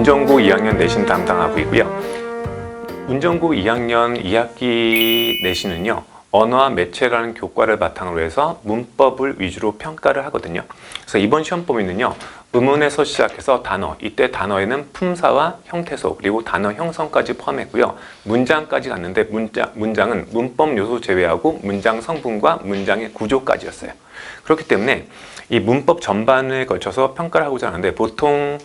운전고 2학년 내신 담당하고 있고요. 운전고 2학년 2학기 내신은요, 언어와 매체라는 교과를 바탕으로 해서 문법을 위주로 평가를 하거든요. 그래서 이번 시험 범위는요, 의문에서 시작해서 단어, 이때 단어에는 품사와 형태소, 그리고 단어 형성까지 포함했고요. 문장까지 갔는데 문장은 문법 요소 제외하고 문장 성분과 문장의 구조까지였어요. 그렇기 때문에 이 문법 전반에 걸쳐서 평가를 하고자 하는데 보통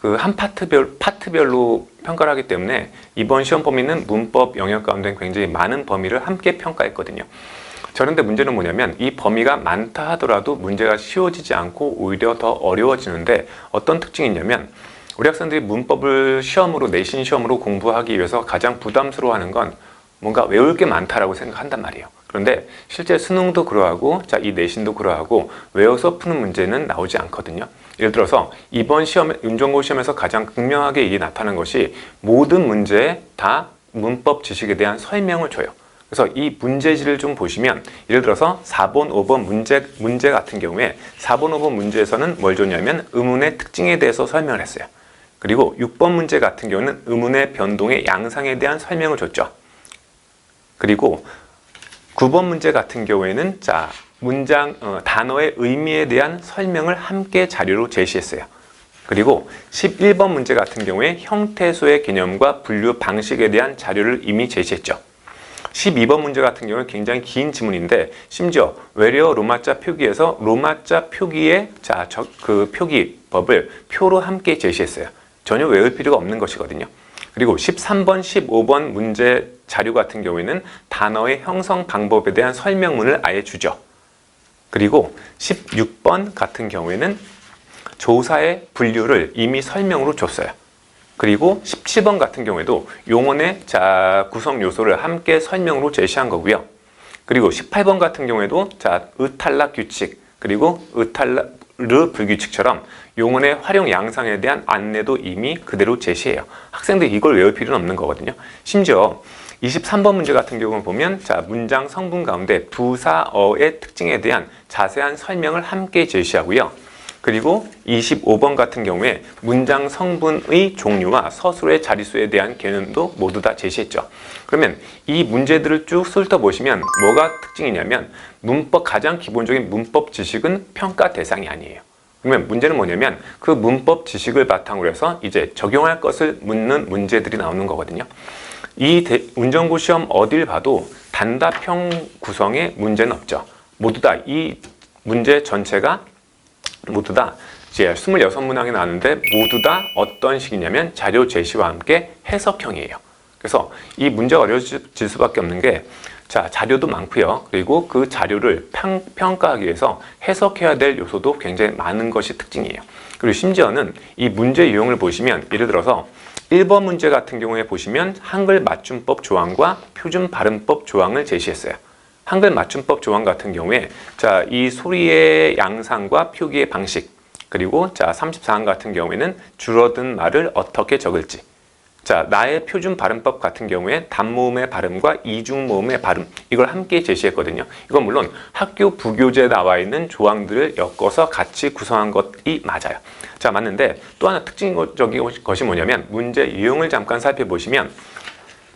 그 한 파트별로 평가를 하기 때문에 이번 시험 범위는 문법 영역 가운데 굉장히 많은 범위를 함께 평가했거든요. 그런데 문제는 뭐냐면 이 범위가 많다 하더라도 문제가 쉬워지지 않고 오히려 더 어려워지는데 어떤 특징이 있냐면 우리 학생들이 문법을 시험으로 내신 시험으로 공부하기 위해서 가장 부담스러워하는 건 뭔가 외울 게 많다라고 생각한단 말이에요. 그런데 실제 수능도 그러하고 이 내신도 그러하고 외워서 푸는 문제는 나오지 않거든요. 예를 들어서 이번 시험, 운전고 시험에서 가장 극명하게 이게 나타나는 것이 모든 문제에 다 문법 지식에 대한 설명을 줘요. 그래서 이 문제지를 좀 보시면 예를 들어서 4번, 5번 문제 같은 경우에 4번, 5번 문제에서는 뭘 줬냐면 의문의 특징에 대해서 설명을 했어요. 그리고 6번 문제 같은 경우는 의문의 변동의 양상에 대한 설명을 줬죠. 그리고 9번 문제 같은 경우에는 단어의 의미에 대한 설명을 함께 자료로 제시했어요. 그리고 11번 문제 같은 경우에 형태소의 개념과 분류 방식에 대한 자료를 이미 제시했죠. 12번 문제 같은 경우는 굉장히 긴 지문인데 심지어 외래어 로마자 표기에서 로마자 표기의 그 표기법을 표로 함께 제시했어요. 전혀 외울 필요가 없는 것이거든요. 그리고 13번, 15번 문제 자료 같은 경우에는 단어의 형성 방법에 대한 설명문을 아예 주죠. 그리고 16번 같은 경우에는 조사의 분류를 이미 설명으로 줬어요. 그리고 17번 같은 경우에도 용언의 구성 요소를 함께 설명으로 제시한 거고요. 그리고 18번 같은 경우에도 의탈락 규칙, 그리고 의탈르 불규칙처럼 용언의 활용 양상에 대한 안내도 이미 그대로 제시해요. 학생들이 이걸 외울 필요는 없는 거거든요. 심지어 23번 문제 같은 경우는 보면 문장 성분 가운데 부사어의 특징에 대한 자세한 설명을 함께 제시하고요. 그리고 25번 같은 경우에 문장 성분의 종류와 서술의 자릿수에 대한 개념도 모두 다 제시했죠. 그러면 이 문제들을 쭉 훑어보시면 뭐가 특징이냐면 가장 기본적인 문법 지식은 평가 대상이 아니에요. 그러면 문제는 뭐냐면 그 문법 지식을 바탕으로 해서 이제 적용할 것을 묻는 문제들이 나오는 거거든요. 이 운전고 시험 어딜 봐도 단답형 구성의 문제는 없죠. 모두 다 이 문제 전체가 모두 다 이제 26문항이 나왔는데 모두 다 어떤 식이냐면 자료 제시와 함께 해석형이에요. 그래서 이 문제가 어려워질 수밖에 없는 게 자료도 많고요. 그리고 그 자료를 평가하기 위해서 해석해야 될 요소도 굉장히 많은 것이 특징이에요. 그리고 심지어는 이 문제 유형을 보시면 예를 들어서 1번 문제 같은 경우에 보시면 한글 맞춤법 조항과 표준 발음법 조항을 제시했어요. 한글 맞춤법 조항 같은 경우에 이 소리의 양상과 표기의 방식, 그리고 34항 같은 경우에는 줄어든 말을 어떻게 적을지, 나의 표준 발음법 같은 경우에 단모음의 발음과 이중모음의 발음, 이걸 함께 제시했거든요. 이건 물론 학교 부교재에 나와 있는 조항들을 엮어서 같이 구성한 것이 맞아요. 맞는데 또 하나 특징적인 것이 뭐냐면 문제 유형을 잠깐 살펴보시면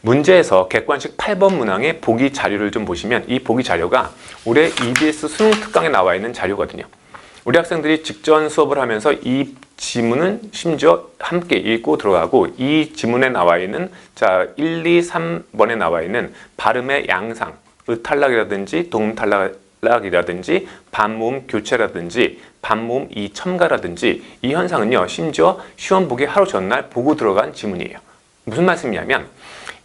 문제에서 객관식 8번 문항의 보기 자료를 좀 보시면 이 보기 자료가 올해 EBS 수능 특강에 나와 있는 자료거든요. 우리 학생들이 직전 수업을 하면서 이 지문은 심지어 함께 읽고 들어가고 이 지문에 나와 있는 1, 2, 3번에 나와 있는 발음의 양상, 의탈락이라든지 동탈락이라든지 반모음 교체라든지 반모음 첨가라든지 이 현상은요 심지어 시험 보기 하루 전날 보고 들어간 지문이에요. 무슨 말씀이냐면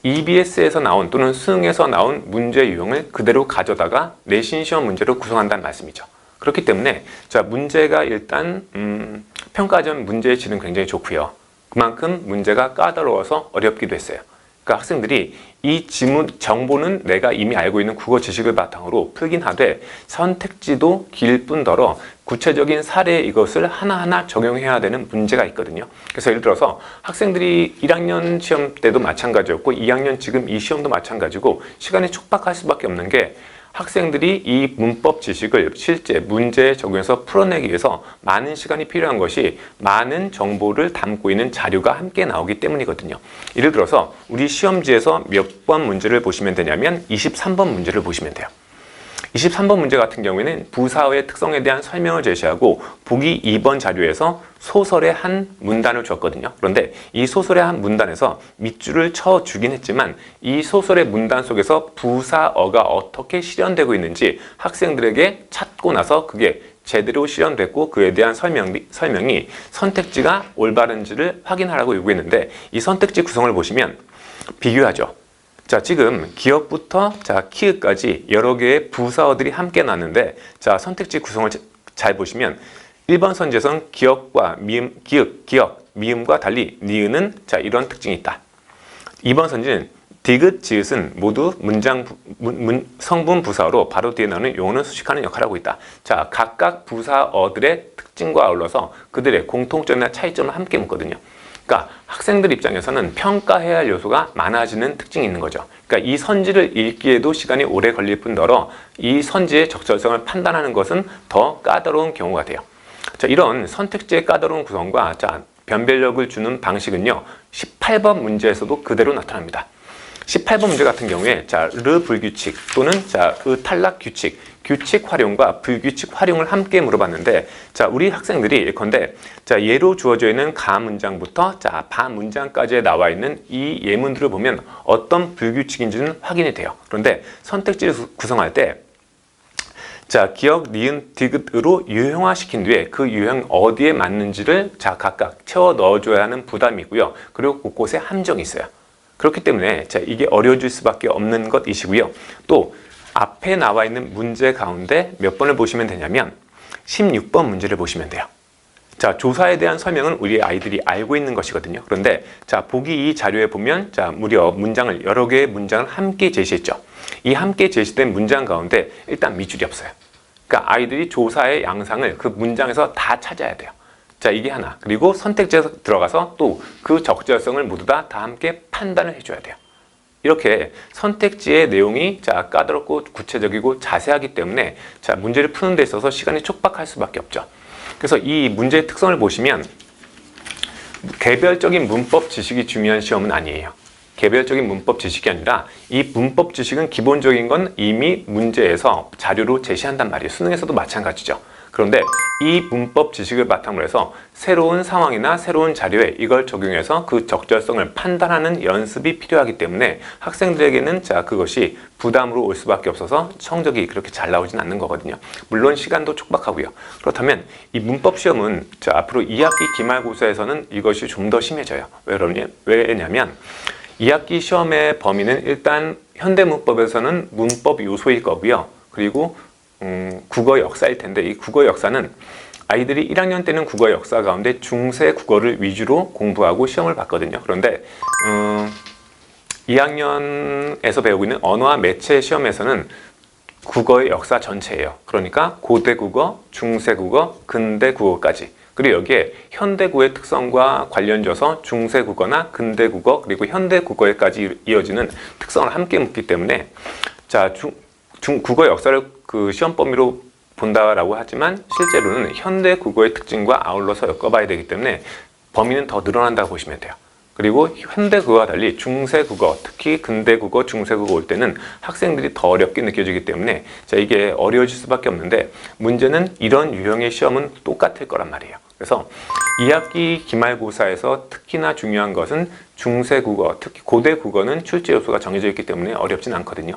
EBS에서 나온 또는 수능에서 나온 문제 유형을 그대로 가져다가 내신 시험 문제로 구성한다는 말씀이죠. 그렇기 때문에 문제가 일단 평가전 문제의 질은 굉장히 좋고요. 그만큼 문제가 까다로워서 어렵기도 했어요. 그러니까 학생들이 이 지문 정보는 내가 이미 알고 있는 국어 지식을 바탕으로 풀긴 하되 선택지도 길 뿐더러 구체적인 사례에 이것을 하나하나 적용해야 되는 문제가 있거든요. 그래서 예를 들어서 학생들이 1학년 시험 때도 마찬가지였고 2학년 지금 이 시험도 마찬가지고 시간이 촉박할 수밖에 없는 게 학생들이 이 문법 지식을 실제 문제에 적용해서 풀어내기 위해서 많은 시간이 필요한 것이 많은 정보를 담고 있는 자료가 함께 나오기 때문이거든요. 예를 들어서 우리 시험지에서 몇 번 문제를 보시면 되냐면 23번 문제를 보시면 돼요. 23번 문제 같은 경우에는 부사어의 특성에 대한 설명을 제시하고 보기 2번 자료에서 소설의 한 문단을 줬거든요. 그런데 이 소설의 한 문단에서 밑줄을 쳐주긴 했지만 이 소설의 문단 속에서 부사어가 어떻게 실현되고 있는지 학생들에게 찾고 나서 그게 제대로 실현됐고 그에 대한 설명이 선택지가 올바른지를 확인하라고 요구했는데 이 선택지 구성을 보시면 비교하죠. 자, 지금 기역부터 키읔까지 여러 개의 부사어들이 함께 나왔는데 선택지 구성을 잘 보시면 1번 선지에서는 기역과 미음, 기역, 미음과 달리 니은은 이런 특징이 있다. 2번 선지는 디귿, 지읒은 모두 성분 부사어로 바로 뒤에 나오는 용어는 수식하는 역할을 하고 있다. 각각 부사어들의 특징과 아울러서 그들의 공통점이나 차이점을 함께 묻거든요. 그러니까 학생들 입장에서는 평가해야 할 요소가 많아지는 특징이 있는 거죠. 그러니까 이 선지를 읽기에도 시간이 오래 걸릴 뿐더러 이 선지의 적절성을 판단하는 것은 더 까다로운 경우가 돼요. 이런 선택지의 까다로운 구성과 변별력을 주는 방식은요, 18번 문제에서도 그대로 나타납니다. 18번 문제 같은 경우에 르 불규칙 또는 의 탈락 규칙 활용과 불규칙 활용을 함께 물어봤는데 우리 학생들이 예컨대 예로 주어져 있는 가 문장부터 바 문장까지에 나와 있는 이 예문들을 보면 어떤 불규칙인지는 확인이 돼요. 그런데 선택지를 구성할 때 기역, 니은, 디귿으로 유형화시킨 뒤에 그 유형 어디에 맞는지를 각각 채워 넣어줘야 하는 부담이 있고요. 그리고 곳곳에 함정이 있어요. 그렇기 때문에 이게 어려워질 수밖에 없는 것이시고요. 또 앞에 나와 있는 문제 가운데 몇 번을 보시면 되냐면 16번 문제를 보시면 돼요. 조사에 대한 설명은 우리 아이들이 알고 있는 것이거든요. 그런데 보기 이 자료에 보면 무려 여러 개의 문장을 함께 제시했죠. 이 함께 제시된 문장 가운데 일단 밑줄이 없어요. 그러니까 아이들이 조사의 양상을 그 문장에서 다 찾아야 돼요. 이게 하나. 그리고 선택지에서 들어가서 또 그 적절성을 모두 다 함께 판단을 해줘야 돼요. 이렇게 선택지의 내용이 까다롭고 구체적이고 자세하기 때문에 문제를 푸는 데 있어서 시간이 촉박할 수밖에 없죠. 그래서 이 문제의 특성을 보시면 개별적인 문법 지식이 중요한 시험은 아니에요. 개별적인 문법 지식이 아니라 이 문법 지식은 기본적인 건 이미 문제에서 자료로 제시한단 말이에요. 수능에서도 마찬가지죠. 그런데 이 문법 지식을 바탕으로 해서 새로운 상황이나 새로운 자료에 이걸 적용해서 그 적절성을 판단하는 연습이 필요하기 때문에 학생들에게는 그것이 부담으로 올 수밖에 없어서 성적이 그렇게 잘 나오진 않는 거거든요. 물론 시간도 촉박하고요. 그렇다면 이 문법 시험은 앞으로 2학기 기말고사에서는 이것이 좀 더 심해져요. 왜냐면 2학기 시험의 범위는 일단 현대문법에서는 문법 요소일 거고요. 그리고 국어 역사일 텐데 이 국어 역사는 아이들이 1학년 때는 국어 역사 가운데 중세 국어를 위주로 공부하고 시험을 봤거든요. 그런데 2학년에서 배우고 있는 언어와 매체 시험에서는 국어의 역사 전체예요. 그러니까 고대 국어, 중세 국어, 근대 국어까지. 그리고 여기에 현대 국어의 특성과 관련져서 중세 국어나 근대 국어 그리고 현대 국어에까지 이어지는 특성을 함께 묻기 때문에 국어 역사를 그 시험 범위로 본다라고 하지만 실제로는 현대 국어의 특징과 아울러서 엮어봐야 되기 때문에 범위는 더 늘어난다고 보시면 돼요. 그리고 현대 국어와 달리 중세 국어, 특히 근대 국어, 중세 국어 올 때는 학생들이 더 어렵게 느껴지기 때문에 이게 어려워질 수밖에 없는데 문제는 이런 유형의 시험은 똑같을 거란 말이에요. 그래서 2학기 기말고사에서 특히나 중요한 것은 중세 국어, 특히 고대 국어는 출제 요소가 정해져 있기 때문에 어렵진 않거든요.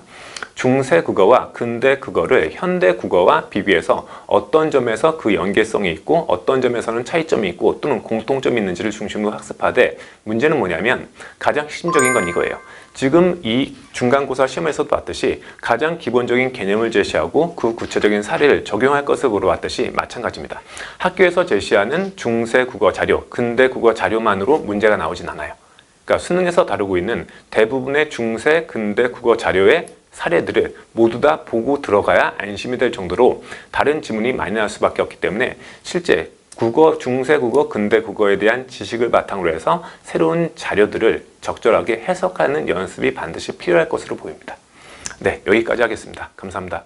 중세 국어와 근대 국어를 현대 국어와 비교해서 어떤 점에서 그 연계성이 있고 어떤 점에서는 차이점이 있고 또는 공통점이 있는지를 중심으로 학습하되 문제는 뭐냐면 가장 핵심적인 건 이거예요. 지금 이 중간고사 시험에서도 봤듯이 가장 기본적인 개념을 제시하고 그 구체적인 사례를 적용할 것을 물어봤듯이 마찬가지입니다. 학교에서 제시하는 중세 국어 자료, 근대 국어 자료만으로 문제가 나오진 않아요. 그러니까 수능에서 다루고 있는 대부분의 중세, 근대 국어 자료의 사례들을 모두 다 보고 들어가야 안심이 될 정도로 다른 지문이 많이 나올 수밖에 없기 때문에 실제 국어, 중세 국어, 근대 국어에 대한 지식을 바탕으로 해서 새로운 자료들을 적절하게 해석하는 연습이 반드시 필요할 것으로 보입니다. 네, 여기까지 하겠습니다. 감사합니다.